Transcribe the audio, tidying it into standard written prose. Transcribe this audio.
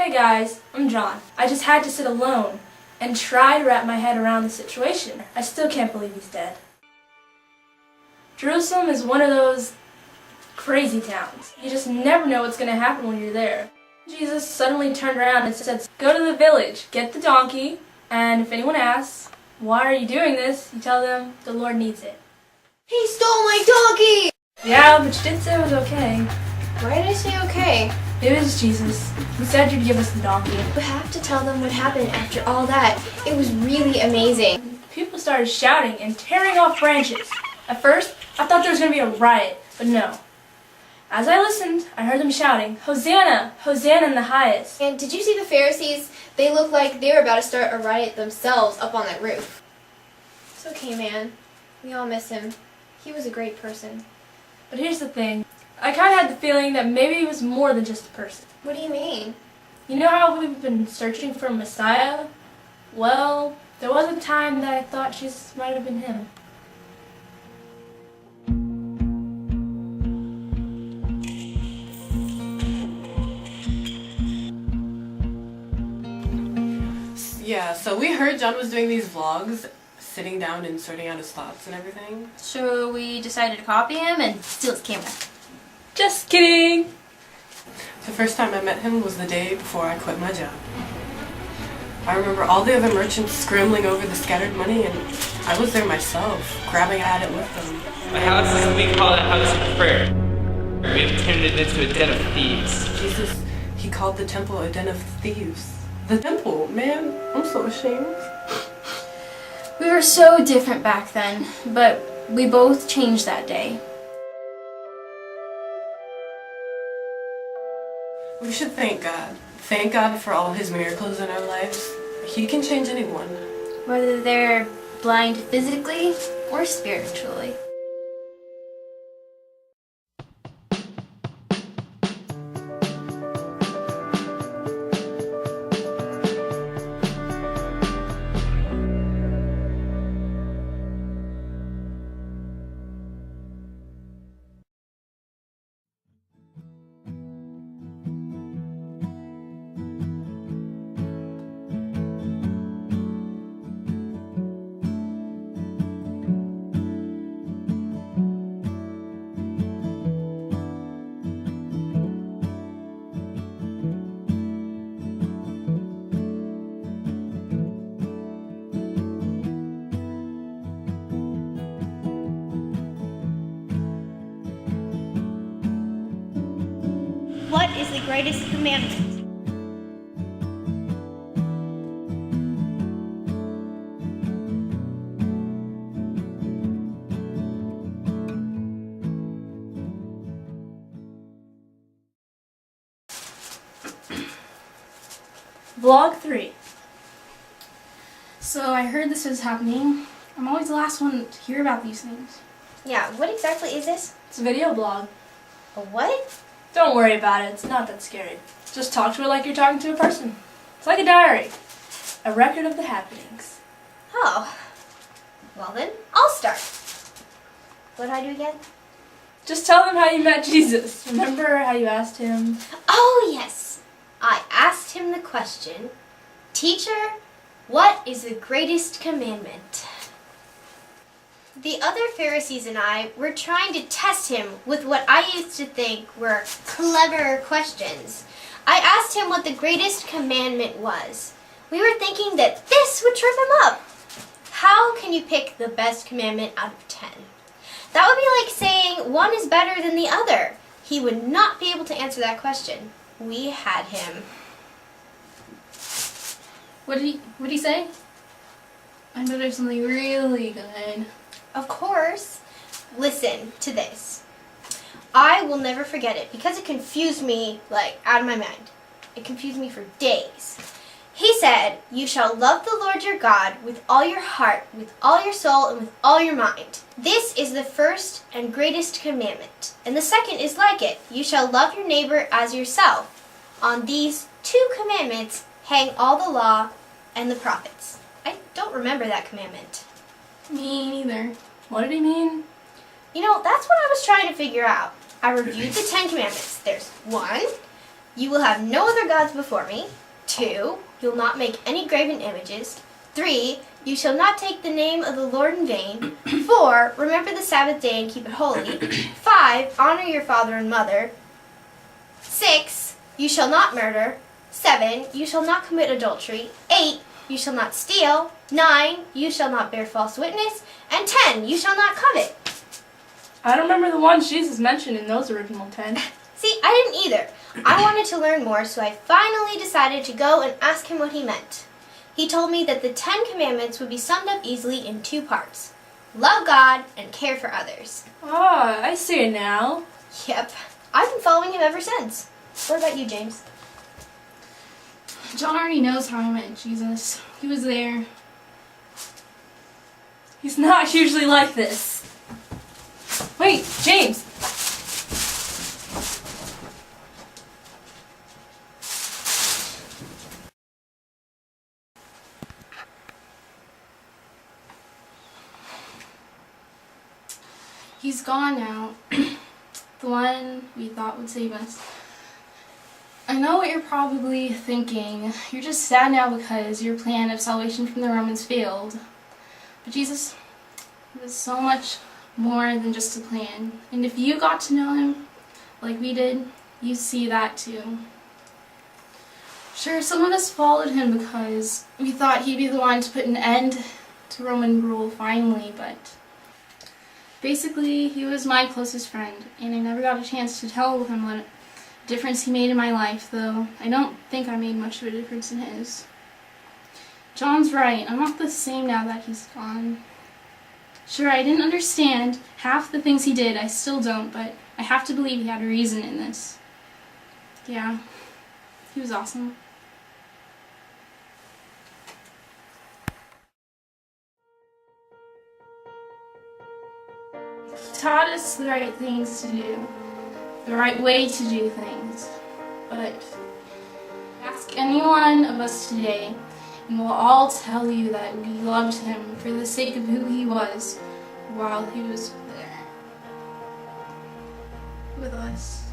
Hey guys, I'm John. I just had to sit alone and try to wrap my head around the situation. I still can't believe he's dead. Jerusalem is one of those crazy towns. You just never know what's going to happen when you're there. Jesus suddenly turned around and said, "Go to the village, get the donkey, and if anyone asks, 'Why are you doing this?' you tell them the Lord needs it." He stole my donkey! Yeah, but you did say it was okay. Why did I say okay? It was Jesus. He said you'd give us the donkey. We have to tell them what happened after all that. It was really amazing. People started shouting and tearing off branches. At first, I thought there was going to be a riot, but no. As I listened, I heard them shouting, "Hosanna! Hosanna in the highest!" And did you see the Pharisees? They looked like they were about to start a riot themselves up on that roof. It's okay, man. We all miss him. He was a great person. But here's the thing. I kind of had the feeling that maybe he was more than just a person. What do you mean? You know how we've been searching for a Messiah? Well, there was a time that I thought Jesus might have been him. Yeah, so we heard John was doing these vlogs, sitting down and sorting out his thoughts and everything. So we decided to copy him and steal his camera. Just kidding! The first time I met him was the day before I quit my job. I remember all the other merchants scrambling over the scattered money, and I was there myself, grabbing at it with them. A house is, we call it a house of prayer. We have turned it into a den of thieves. Jesus, he called the temple a den of thieves. The temple, man, I'm so ashamed. We were so different back then, but we both changed that day. We should thank God. Thank God for all his miracles in our lives. He can change anyone. Whether they're blind physically or spiritually. What is the greatest commandment? Vlog 3. So I heard this was happening. I'm always the last one to hear about these things. Yeah, what exactly is this? It's a video blog. A what? Don't worry about it, it's not that scary. Just talk to it like you're talking to a person. It's like a diary. A record of the happenings. Oh. Well then, I'll start. What do I do again? Just tell them how you met Jesus. Remember how you asked him? Oh yes. I asked him the question, "Teacher, what is the greatest commandment?" The other Pharisees and I were trying to test him with what I used to think were clever questions. I asked him what the greatest commandment was. We were thinking that this would trip him up. How can you pick the best commandment out of 10? That would be like saying one is better than the other. He would not be able to answer that question. We had him. What did he say? I know there's something really good. Of course. Listen to this. I will never forget it because it confused me like out of my mind. It confused me for days. He said, "You shall love the Lord your God with all your heart, with all your soul, and with all your mind. This is the first and greatest commandment. And the second is like it. You shall love your neighbor as yourself. On these 2 commandments hang all the law and the prophets." I don't remember that commandment. Me neither. What did he mean? You know, that's what I was trying to figure out. I reviewed the 10 commandments. There's 1, You will have no other gods before me. 2, you'll not make any graven images. 3, you shall not take the name of the Lord in vain. 4, remember the Sabbath day and keep it holy. 5, honor your father and mother. 6, you shall not murder. 7, you shall not commit adultery. 8, you shall not steal. 9, you shall not bear false witness. And 10, you shall not covet. I don't remember the ones Jesus mentioned in those original 10. See, I didn't either. I wanted to learn more, so I finally decided to go and ask him what he meant. He told me that the 10 Commandments would be summed up easily in 2 parts. Love God and care for others. Ah, I see it now. Yep, I've been following him ever since. What about you, James? John already knows how I met Jesus. He was there. He's not usually like this. Wait, James! He's gone now. The one we thought would save us. I know what you're probably thinking. You're just sad now because your plan of salvation from the Romans failed. But Jesus was so much more than just a plan. And if you got to know him like we did, you see that too. Sure, some of us followed him because we thought he'd be the one to put an end to Roman rule finally, but basically he was my closest friend, and I never got a chance to tell him what difference he made in my life, though I don't think I made much of a difference in his. John's right. I'm not the same now that he's gone. Sure, I didn't understand half the things he did. I still don't, but I have to believe he had a reason in this. Yeah, he was awesome. He taught us the right things to do, the right way to do things. But ask any one of us today, and we'll all tell you that we loved him for the sake of who he was while he was there with us.